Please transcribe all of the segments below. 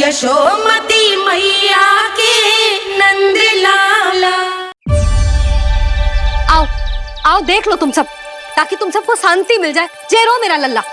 यशोमती मैया के नंद लाला। आओ आओ देख लो तुम सब, ताकि तुम सबको शांति मिल जाए। जय रो मेरा लल्ला।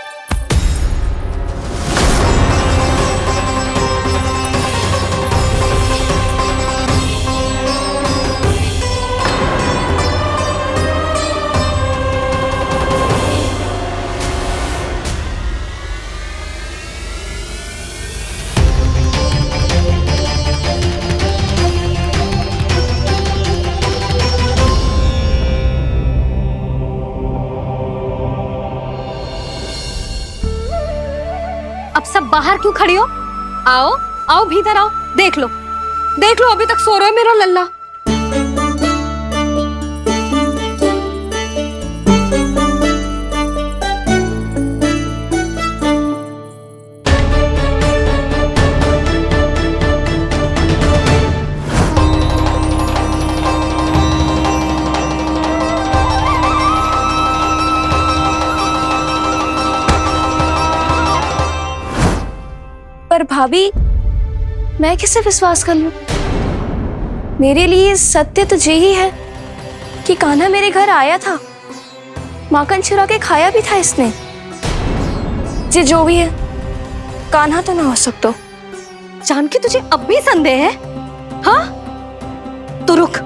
अब सब बाहर क्यों खड़ी हो? आओ आओ भीतर आओ, देख लो अभी तक सो रहा है मेरा लल्ला। पर भाभी, मैं किसे विश्वास कर लूं? मेरे लिए सत्य तो यही है कि कान्हा मेरे घर आया था, माखन चुरा के खाया भी था इसने। ये जो भी है, कान्हा तो ना हो सकता। जानकी तुझे अब भी संदेह है? हाँ तो रुक,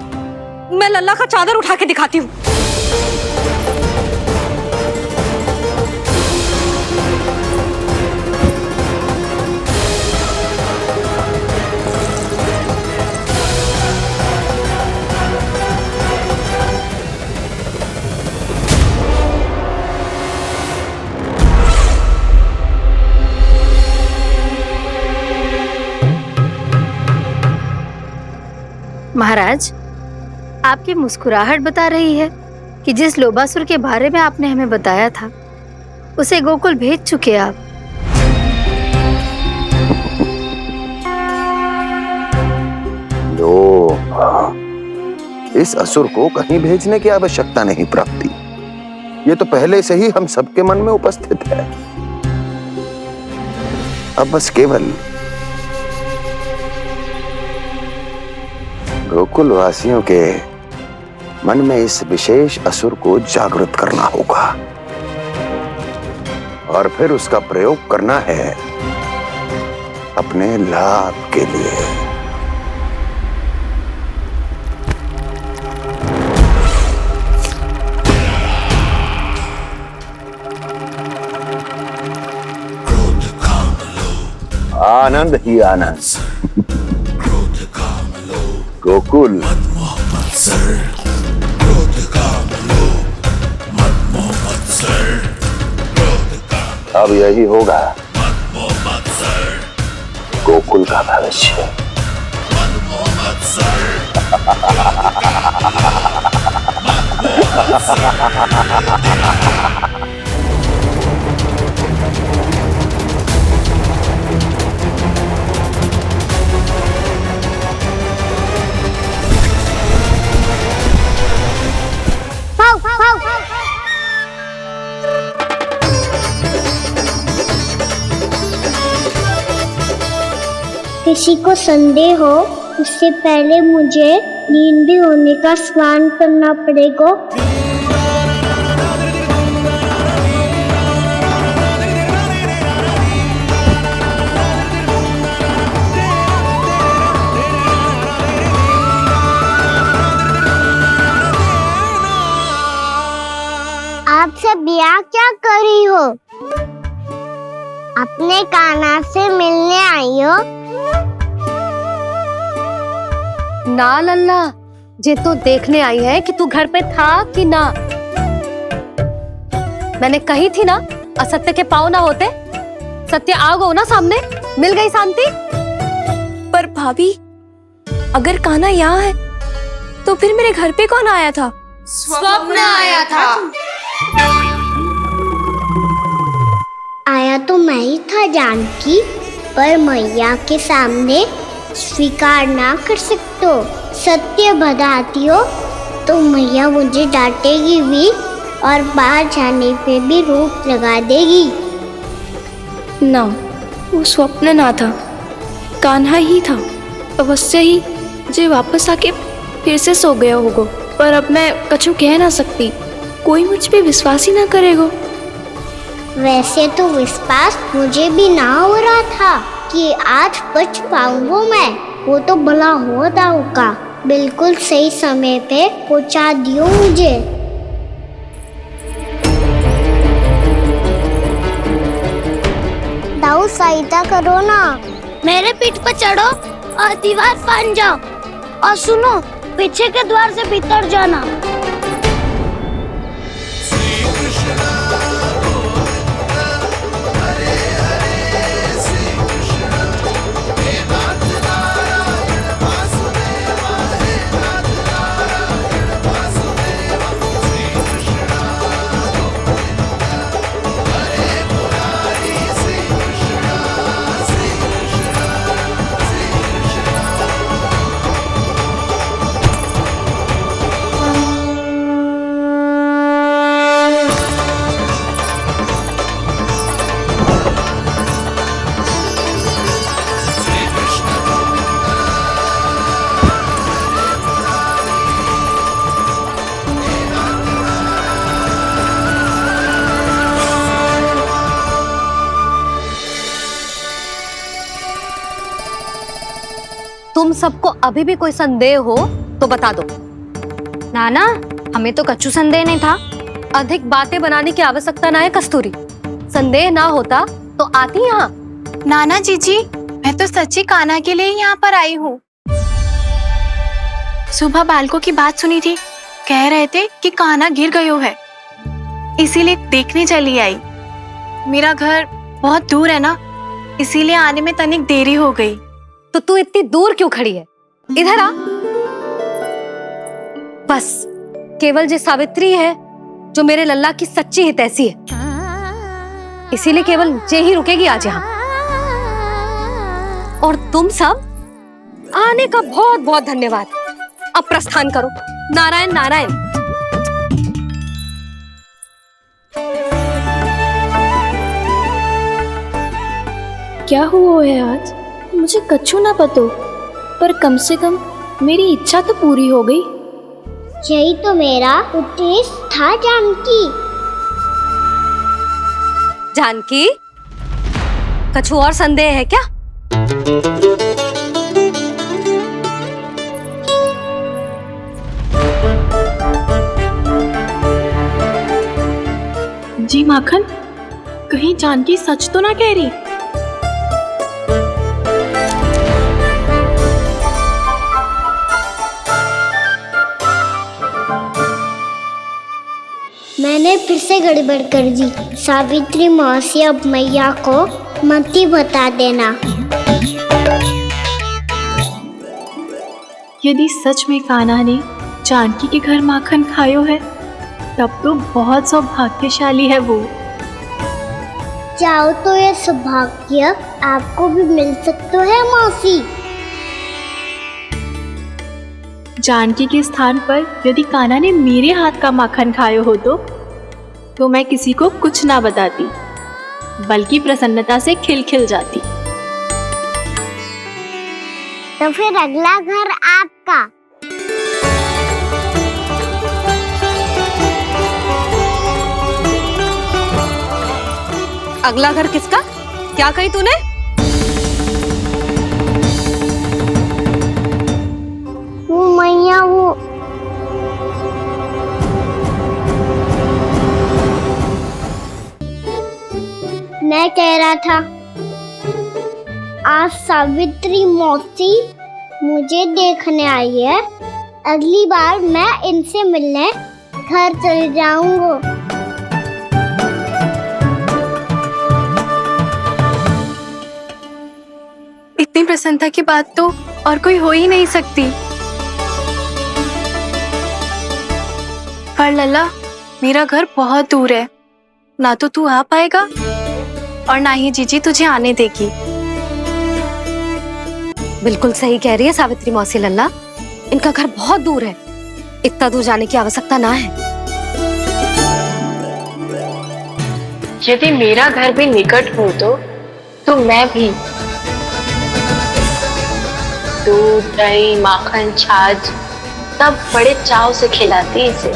मैं लल्ला का चादर उठा के दिखाती हूँ। महाराज, आपकी मुस्कुराहट बता रही है कि जिस लोबासुर के बारे में आपने हमें बताया था, उसे गोकुल भेज चुके आप। लो, इस असुर को कहीं भेजने की आवश्यकता नहीं प्राप्ति। ये तो पहले से ही हम सबके मन में उपस्थित है। अब बस केवल गोकुल वासियों के मन में इस विशेष असुर को जागृत करना होगा और फिर उसका प्रयोग करना है अपने लाभ के लिए। आनंद ही आनंद। गोकुल अब यही होगा गोकुल का भविष्य। किसी को संदेह हो, उससे पहले मुझे नींद भी होने का स्नान करना पड़ेगा। आप सब यहाँ क्या कर रही हो? अपने कान्हा से मिलने आई हो? ना लल्ला, जे तो देखने आई है कि तू घर पे था कि ना। मैंने कही थी ना, असत्य के पांव ना होते। सत्य आ गो ना सामने, मिल गई शांति। पर भाभी, अगर कान्हा यहाँ है तो फिर मेरे घर पे कौन आया था? स्वप्न आया था। आया तो मैं ही था जानकी, पर मैया के सामने स्वीकार ना कर सकते हो। सत्य बताती हो तो मैया मुझे डांटेगी भी और बाहर जाने पे भी रोक लगा देगी। ना, वो स्वप्न ना था। कान्हा ही था। अवश्य ही जे वापस आके फिर से सो गया होगा। पर अब मैं कछु कह ना सकती, कोई मुझ पे विश्वास ही ना करेगा। वैसे तो विश्वास मुझे भी ना हो रहा था कि आज बच पाऊंगा मैं। वो तो भला हो दाऊ का, बिल्कुल सही समय पे पहुंचा दियो मुझे। दाऊ सहायता करो ना, मेरे पीठ पर चढ़ो और दीवार फांद जाओ। और सुनो, पीछे के द्वार से भीतर जाना। तुम सबको अभी भी कोई संदेह हो तो बता दो। नाना, हमें तो कच्चू संदेह नहीं था। अधिक बातें बनाने की आवश्यकता ना है कस्तूरी। संदेह ना होता तो आती यहाँ। नाना जीजी, मैं तो सच्ची कान्हा के लिए यहाँ पर आई हूँ। सुबह बालकों की बात सुनी थी, कह रहे थे कि कान्हा गिर गयो है, इसीलिए देखने चली आई। मेरा घर बहुत दूर है ना, इसीलिए आने में तनिक देरी हो गई। तो तू इतनी दूर क्यों खड़ी है? इधर आ। बस केवल जे सावित्री है जो मेरे लल्ला की सच्ची हितैषी है, इसीलिए केवल जे ही रुकेगी आज यहाँ। और तुम सब आने का बहुत बहुत धन्यवाद। अब प्रस्थान करो। नारायण नारायण। क्या हुआ है आज? मुझे कछु ना पतो, पर कम से कम मेरी इच्छा तो पूरी हो गई। यही तो मेरा उद्देश्य था जानकी। जानकी, कछु और संदेह है क्या? जी माखन, कहीं जानकी सच तो ना कह रही? मैंने फिर से गड़बड़ कर दी। सावित्री मौसी अब मैया को मत ही बता देना। यदि सच में कान्हा ने जानकी के घर माखन खायो है, तब तो बहुत सौभाग्यशाली है वो। चाहो तो ये सौभाग्य आपको भी मिल सकता है मौसी। जानकी के स्थान पर यदि कान्हा ने मेरे हाथ का माखन खायो हो तो मैं किसी को कुछ ना बताती, बल्कि प्रसन्नता से खिलखिल जाती। तो फिर अगला घर आपका। अगला घर किसका? क्या कही तूने? वो मैया, वो मैं कह रहा था, आज सावित्री मौसी मुझे देखने आई है। अगली बार मैं इनसे मिलने घर चले जाऊंगा। इतनी प्रसन्नता की बात तो और कोई हो ही नहीं सकती। पर लल्ला, मेरा घर बहुत दूर है, ना तो तू आ पाएगा और ना ही जीजी तुझे आने देगी। बिल्कुल सही कह रही है सावित्री मौसी लल्ला, इनका घर बहुत दूर है, इतना दूर जाने की आवश्यकता ना है। यदि मेरा घर भी निकट हो तो मैं भी। दूध, दही, माखन, छाछ सब बड़े चाव से खिलाती इसे।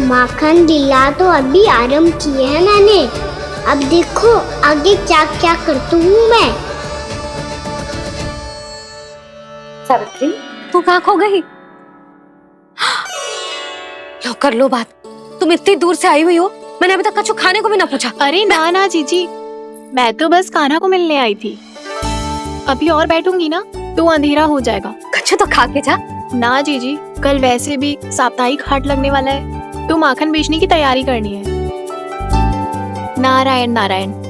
माखन दिला तो अभी आरंभ किए हैं मैंने, अब देखो आगे क्या क्या करती हूँ मैं। सावित्री, तू कहाँ खो गई? लो कर लो बात। तुम इतनी दूर से आई हुई हो, मैंने अभी तक कछु खाने को भी ना पूछा। अरे ना ना जीजी, मैं तो बस कान्हा को मिलने आई थी। अभी और बैठूंगी ना तो अंधेरा हो जाएगा। कछु तो खा के जा। ना जीजी, कल वैसे भी साप्ताहिक हाट लगने वाला है तो माखन बेचने की तैयारी करनी है। नारायण नारायण।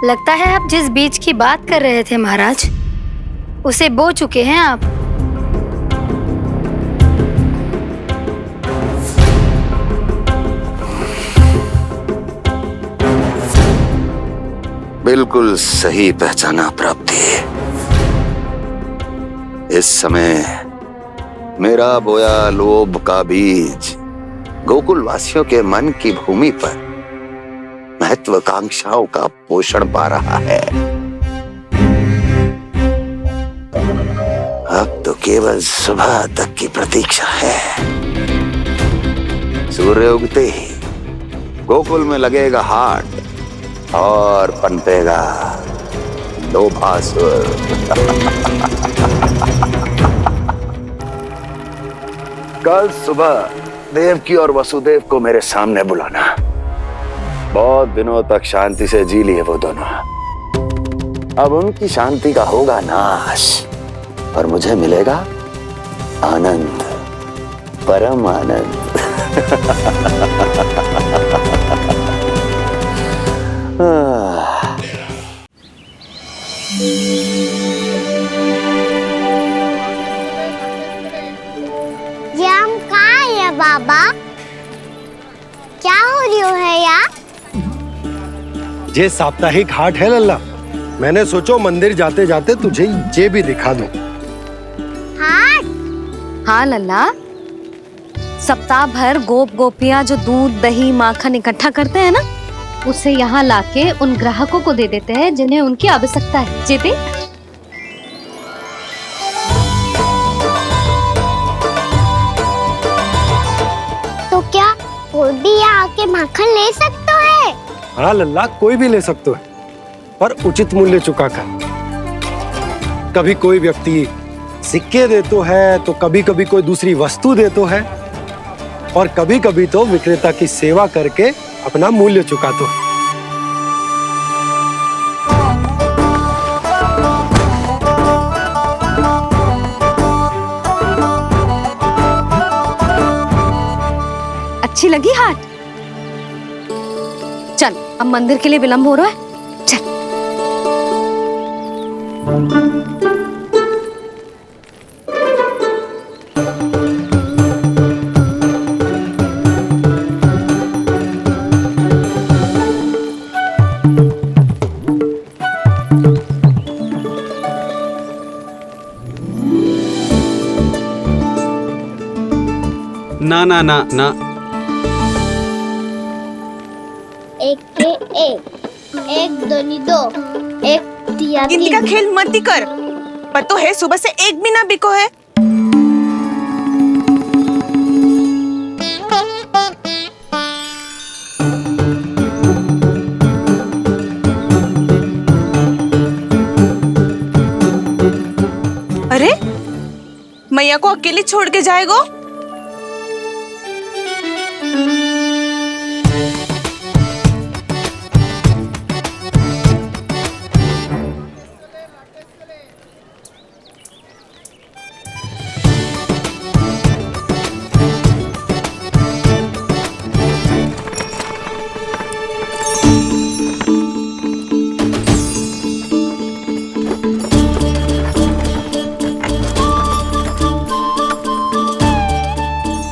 लगता है आप जिस बीज की बात कर रहे थे महाराज, उसे बो चुके हैं आप। बिल्कुल सही पहचाना प्राप्ति। इस समय मेरा बोया लोभ का बीज गोकुल वासियों के मन की भूमि पर महत्वाकांक्षाओं का पोषण पा रहा है। अब तो केवल सुबह तक की प्रतीक्षा है। सूर्य उगते ही गोकुल में लगेगा हाट और पनपेगा लोभासुर। कल सुबह देवकी और वसुदेव को मेरे सामने बुलाना। बहुत दिनों तक शांति से जी लिए वो दोनों, अब उनकी शांति का होगा नाश और मुझे मिलेगा आनंद, परम आनंद। ये हम कहाँ है बाबा? क्या हो रही है यार? ये साप्ताहिक हाट है लल्ला। मैंने सोचो मंदिर जाते जाते तुझे ये भी दिखा दूं। हाट? हाँ लल्ला, सप्ताह भर गोप गोपियां जो दूध, दही, माखन इकट्ठा करते हैं ना, उसे यहाँ लाके उन ग्राहकों को दे देते हैं जिन्हें उनकी आवश्यकता है। जी देख। तो क्या कोई भी यहाँ आके माखन ले सकता है? हाँ लल्ला, कोई भी ले सकते है, पर उचित मूल्य चुकाकर। कभी कोई व्यक्ति सिक्के देतो है तो कभी कभी कोई दूसरी वस्तु देतो है और कभी कभी तो विक्रेता की सेवा करके अपना मूल्य चुकातो है। अच्छी लगी हाट? चल, अब मंदिर के लिए विलंब हो रहा है, चल। ना ना ना ना, एक के एक दोनी दो, एक दिया गिनती का खेल मत ही कर। पतो है सुबह से एक भी ना बिको है। अरे मैया को अकेली छोड़ के जाएगो?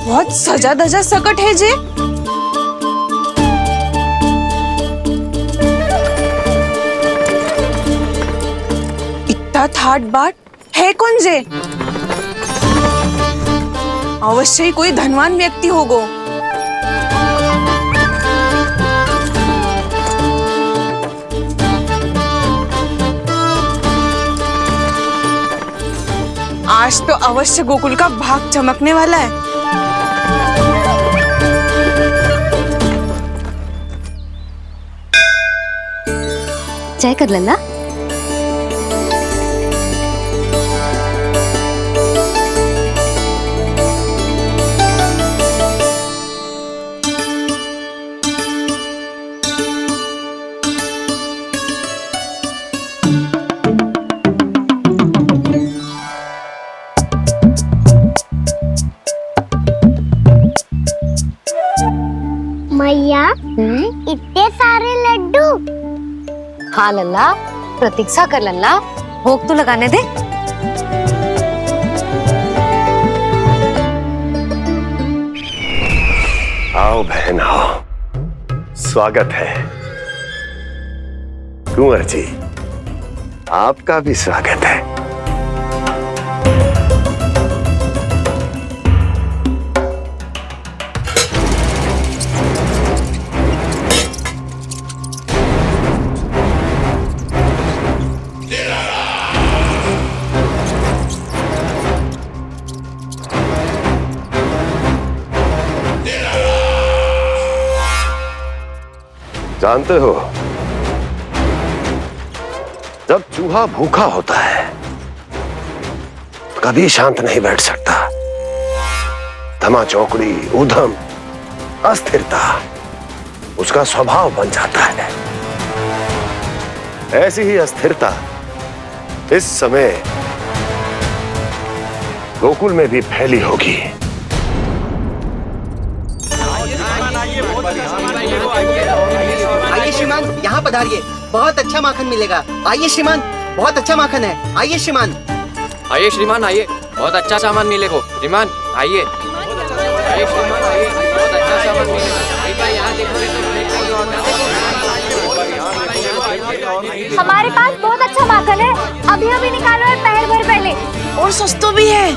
बहुत सजा धजा सकट है जे। हठात हाट बाट है कौन जे? अवश्य ही कोई धनवान व्यक्ति होगो। आज तो अवश्य गोकुल का भाग चमकने वाला है। चाय कर लल्ला। मैया इतने सारे लड्डू। हाँ लल्ला, प्रतीक्षा कर लल्ला, भोग तो लगाने दे। आओ बहन आओ, स्वागत है। कुंवर जी, आपका भी स्वागत है। जानते हो, जब चूहा भूखा होता है कभी शांत नहीं बैठ सकता। धमा चौकड़ी, उधम, अस्थिरता उसका स्वभाव बन जाता है। ऐसी ही अस्थिरता इस समय गोकुल में भी फैली होगी। आइए श्रीमान, यहाँ पधारिए, बहुत अच्छा माखन मिलेगा। आइए श्रीमान, बहुत अच्छा माखन है। आइए श्रीमान। आइए श्रीमान, आइए, बहुत अच्छा सामान मिलेगा। श्रीमान आइए, आइए श्रीमान, आइए, बहुत अच्छा सामान मिलेगा। यहाँ हमारे पास बहुत अच्छा माखन है, अभी अभी निकालो है, पहर भर पहले, और सस्ता भी है।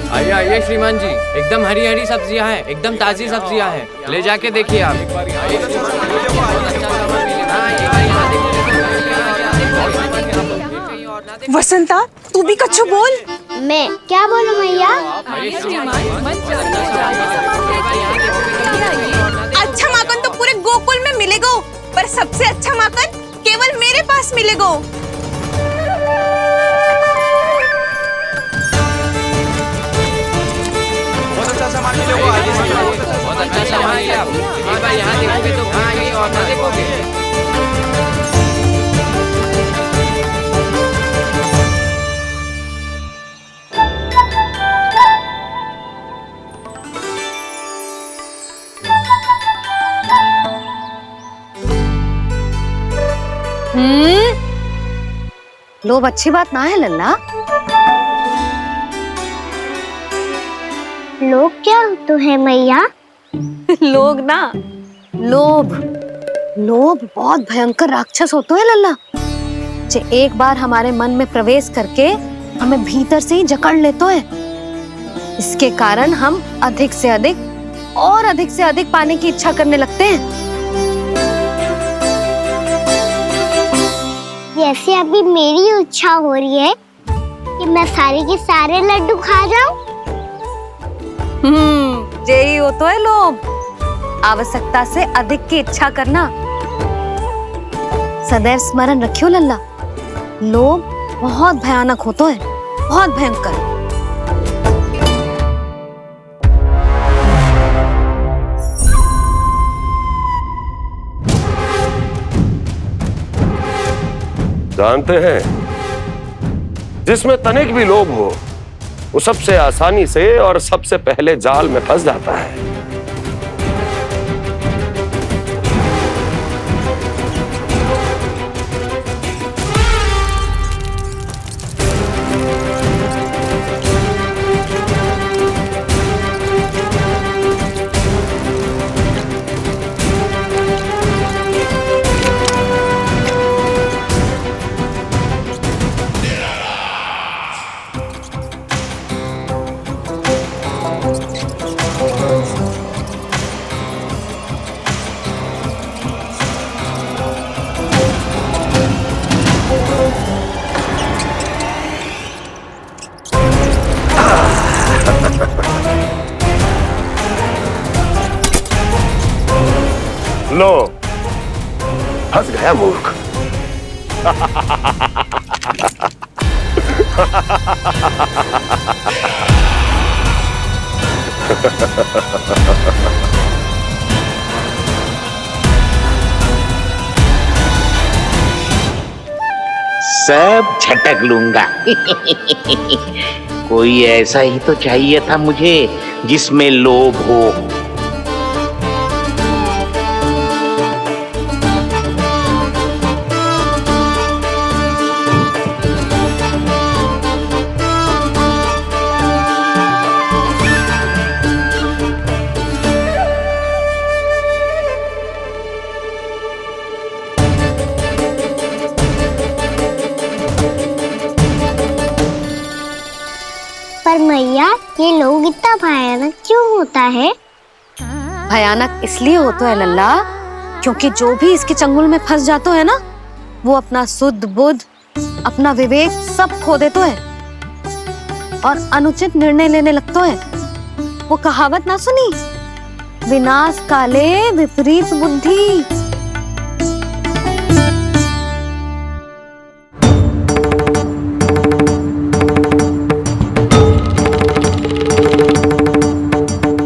आइए आइए श्रीमान जी, एकदम हरी हरी सब्जियां हैं, एकदम ताजी सब्जियां हैं, ले जाके देखिए आप। वसंता, तू भी कच्छु बोल। मैं क्या बोलूं मैया? अच्छा माखन तो पूरे गोकुल में मिलेगा, पर सबसे अच्छा माखन केवल मेरे पास मिलेगा। बहुत अच्छा सामान है आप। यहाँ देखोगे तो कहीं और ना देखोगे। लोभ अच्छी बात ना है लल्ला। लोग क्या तो है मैया? लोग ना, लोभ। लोभ बहुत भयंकर राक्षस होता है लल्ला, जे एक बार हमारे मन में प्रवेश करके हमें भीतर से ही जकड़ लेता है। इसके कारण हम अधिक से अधिक और अधिक से अधिक पाने की इच्छा करने लगते हैं। जैसे अभी मेरी इच्छा हो रही है कि मैं सारे के सारे लड्डू खा जाऊं। यही हो तो है लोभ, आवश्यकता से अधिक की इच्छा करना। सदैव स्मरण रखियो लल्ला, लोभ बहुत भयानक होता है, बहुत भयंकर। जानते हैं, जिसमें तनिक भी लोभ हो वो सबसे आसानी से और सबसे पहले जाल में फंस जाता है। लो, फंस गया मूर्ख। सब झटक लूंगा। कोई ऐसा ही तो चाहिए था मुझे जिसमें लोभ हो। पर मैया ये लोग इतना भयानक क्यों होता है? भयानक इसलिए होता है लल्ला, क्योंकि जो भी इसके चंगुल में फंस जाता है ना, वो अपना शुद्ध बुद्ध, अपना विवेक सब खो देता है और अनुचित निर्णय लेने लगता है। वो कहावत ना सुनी, विनाश काले विपरीत बुद्धि।